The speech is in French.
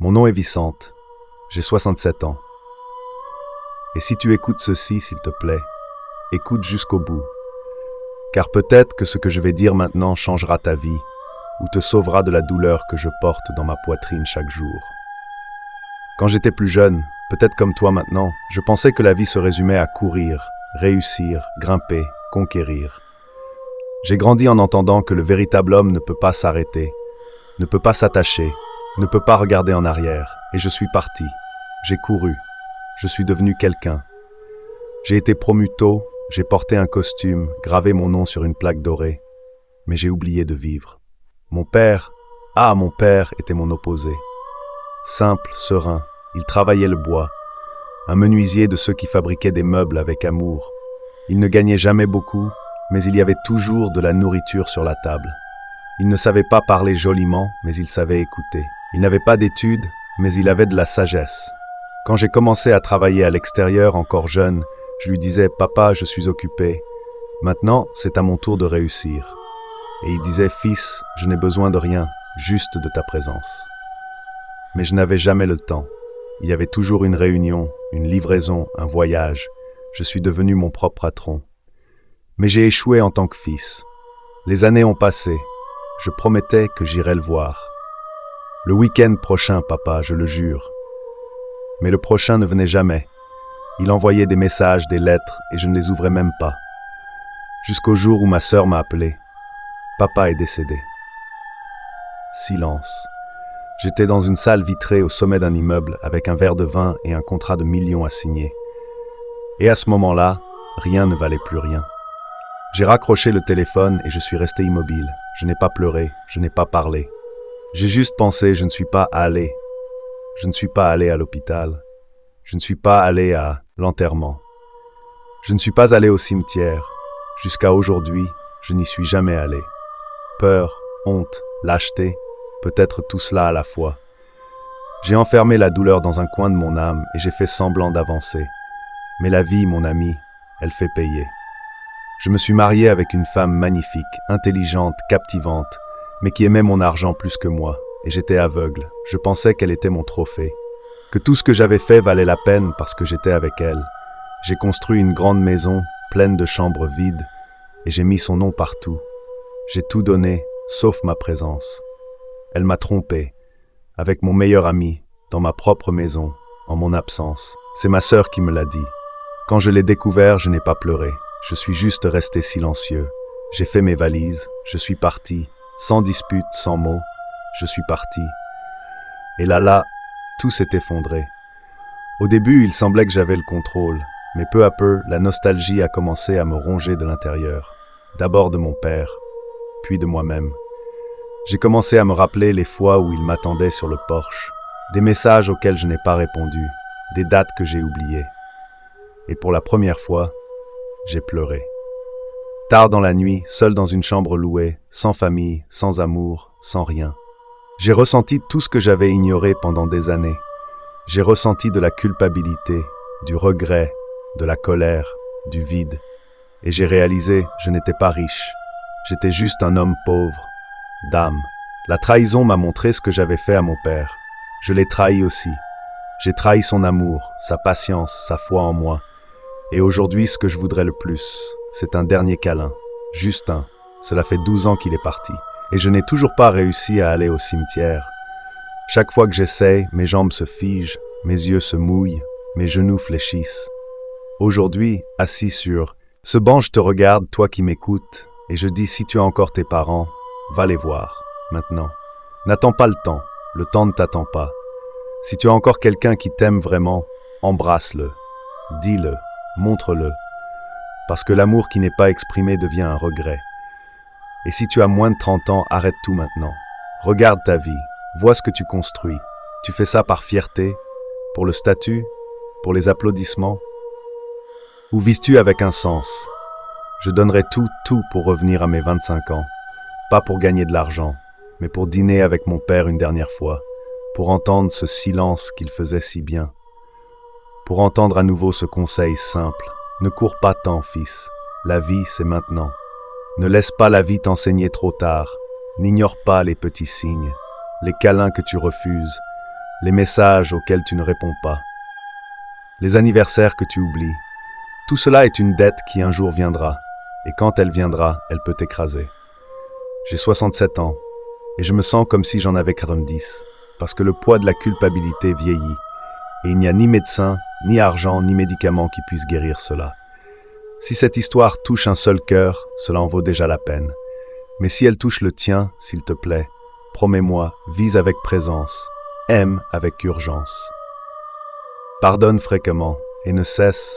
Mon nom est Vicente, j'ai 67 ans. Et si tu écoutes ceci, s'il te plaît, écoute jusqu'au bout. Car peut-être que ce que je vais dire maintenant changera ta vie ou te sauvera de la douleur que je porte dans ma poitrine chaque jour. Quand j'étais plus jeune, peut-être comme toi maintenant, je pensais que la vie se résumait à courir, réussir, grimper, conquérir. J'ai grandi en entendant que le véritable homme ne peut pas s'arrêter, ne peut pas s'attacher, ne peut pas regarder en arrière, et je suis parti. J'ai couru. Je suis devenu quelqu'un. J'ai été promu tôt, j'ai porté un costume, gravé mon nom sur une plaque dorée, mais j'ai oublié de vivre. Mon père était mon opposé. Simple, serein, il travaillait le bois, un menuisier de ceux qui fabriquaient des meubles avec amour. Il ne gagnait jamais beaucoup, mais il y avait toujours de la nourriture sur la table. Il ne savait pas parler joliment, mais il savait écouter. Il n'avait pas d'études, mais il avait de la sagesse. Quand j'ai commencé à travailler à l'extérieur, encore jeune, je lui disais « Papa, je suis occupé. Maintenant, c'est à mon tour de réussir. » Et il disait « Fils, je n'ai besoin de rien, juste de ta présence. » Mais je n'avais jamais le temps. Il y avait toujours une réunion, une livraison, un voyage. Je suis devenu mon propre patron. Mais j'ai échoué en tant que fils. Les années ont passé. Je promettais que j'irais le voir. Le week-end prochain, papa, je le jure. Mais le prochain ne venait jamais. Il envoyait des messages, des lettres, et je ne les ouvrais même pas. Jusqu'au jour où ma sœur m'a appelé. Papa est décédé. Silence. J'étais dans une salle vitrée au sommet d'un immeuble avec un verre de vin et un contrat de millions à signer. Et à ce moment-là, rien ne valait plus rien. J'ai raccroché le téléphone et je suis resté immobile. Je n'ai pas pleuré, je n'ai pas parlé. J'ai juste pensé, je ne suis pas allé. Je ne suis pas allé à l'hôpital. Je ne suis pas allé à l'enterrement. Je ne suis pas allé au cimetière. Jusqu'à aujourd'hui, je n'y suis jamais allé. Peur, honte, lâcheté, peut-être tout cela à la fois. J'ai enfermé la douleur dans un coin de mon âme et j'ai fait semblant d'avancer. Mais la vie, mon ami, elle fait payer. Je me suis marié avec une femme magnifique, intelligente, captivante, mais qui aimait mon argent plus que moi, et j'étais aveugle. Je pensais qu'elle était mon trophée, que tout ce que j'avais fait valait la peine parce que j'étais avec elle. J'ai construit une grande maison, pleine de chambres vides, et j'ai mis son nom partout. J'ai tout donné, sauf ma présence. Elle m'a trompé, avec mon meilleur ami, dans ma propre maison, en mon absence. C'est ma sœur qui me l'a dit. Quand je l'ai découvert, je n'ai pas pleuré. Je suis juste resté silencieux. J'ai fait mes valises, je suis parti, sans dispute, sans mots, je suis parti. Et là, tout s'est effondré. Au début, il semblait que j'avais le contrôle, mais peu à peu, la nostalgie a commencé à me ronger de l'intérieur. D'abord de mon père, puis de moi-même. J'ai commencé à me rappeler les fois où il m'attendait sur le porche, des messages auxquels je n'ai pas répondu, des dates que j'ai oubliées. Et pour la première fois, j'ai pleuré. Tard dans la nuit, seul dans une chambre louée, sans famille, sans amour, sans rien. J'ai ressenti tout ce que j'avais ignoré pendant des années. J'ai ressenti de la culpabilité, du regret, de la colère, du vide. Et j'ai réalisé, je n'étais pas riche. J'étais juste un homme pauvre, d'âme. La trahison m'a montré ce que j'avais fait à mon père. Je l'ai trahi aussi. J'ai trahi son amour, sa patience, sa foi en moi. Et aujourd'hui, ce que je voudrais le plus, c'est un dernier câlin. Juste un. Cela fait 12 ans qu'il est parti. Et je n'ai toujours pas réussi à aller au cimetière. Chaque fois que j'essaie, mes jambes se figent, mes yeux se mouillent, mes genoux fléchissent. Aujourd'hui, assis sur ce banc, je te regarde, toi qui m'écoutes, et je dis, si tu as encore tes parents, va les voir, maintenant. N'attends pas le temps ne t'attend pas. Si tu as encore quelqu'un qui t'aime vraiment, embrasse-le, dis-le. Montre-le, parce que l'amour qui n'est pas exprimé devient un regret. Et si tu as moins de 30 ans, arrête tout maintenant. Regarde ta vie, vois ce que tu construis. Tu fais ça par fierté, pour le statut, pour les applaudissements? Ou vises-tu avec un sens? Je donnerai tout pour revenir à mes 25 ans. Pas pour gagner de l'argent, mais pour dîner avec mon père une dernière fois, pour entendre ce silence qu'il faisait si bien. Pour entendre à nouveau ce conseil simple, ne cours pas tant, fils, la vie c'est maintenant. Ne laisse pas la vie t'enseigner trop tard, n'ignore pas les petits signes, les câlins que tu refuses, les messages auxquels tu ne réponds pas, les anniversaires que tu oublies. Tout cela est une dette qui un jour viendra, et quand elle viendra, elle peut t'écraser. J'ai 67 ans, et je me sens comme si j'en avais 90, parce que le poids de la culpabilité vieillit, et il n'y a ni médecin, ni argent, ni médicaments qui puissent guérir cela. Si cette histoire touche un seul cœur, cela en vaut déjà la peine. Mais si elle touche le tien, s'il te plaît, promets-moi, vise avec présence, aime avec urgence. Pardonne fréquemment, et ne cesse